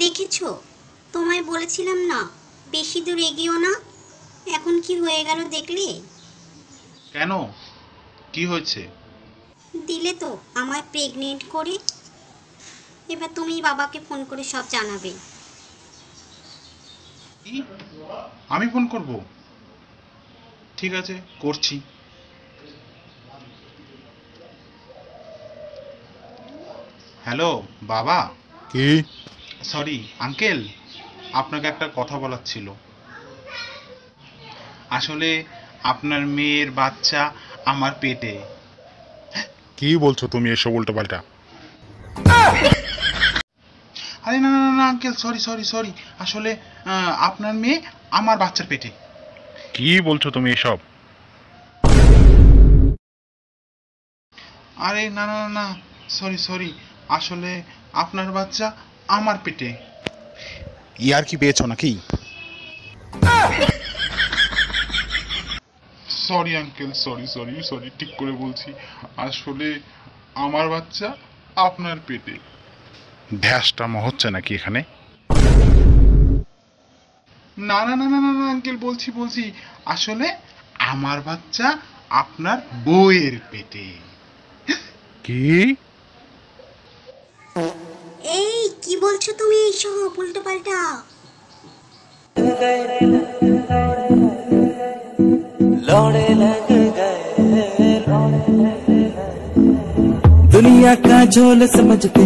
দেখেছো, তোমায় বলেছিলাম না বেশি দূর এগিয়েও না। এখন কি হয়ে গেল দেখলে? কেন, কি হয়েছে? দিলে তো আমায় প্রেগনেন্ট করে। এবার তুমি বাবাকে ফোন করে সব জানাবে। কি? আমি ফোন করব? ঠিক আছে, করছি। হ্যালো বাবা। কি? সরি আঙ্কেল, আপনাকে একটা কথা বলার ছিল। আসলে আপনার মেয়ের বাচ্চা আমার পেটে। কি বলছো তুমি এসব উল্টোপাল্টা? আরে না না না না আঙ্কেল, সরি সরি সরি। আসলে আপনার মেয়ে আমার বাচ্চার পেটে। কি বলছো তুমি এসব? আরে না না না না, সরি সরি। আসলে আপনার বাচ্চা আমার পেটে। ইয়ার কি পেয়েছো নাকি? Sorry uncle, sorry sorry sorry, ঠিক করে বলছি। আসলে আমার বাচ্চা আপনার পেটে। ধ্যাসটাম হচ্ছে নাকি এখানে? না না না না না না আঙ্কেল, বলছি বলছি। আসলে আমার বাচ্চা আপনার বউয়ের পেটে। কি? এই কি বলছো তুমি এইসব উল্টো পাল্টা? लौड़े लग गए दुनिया का झोल समझते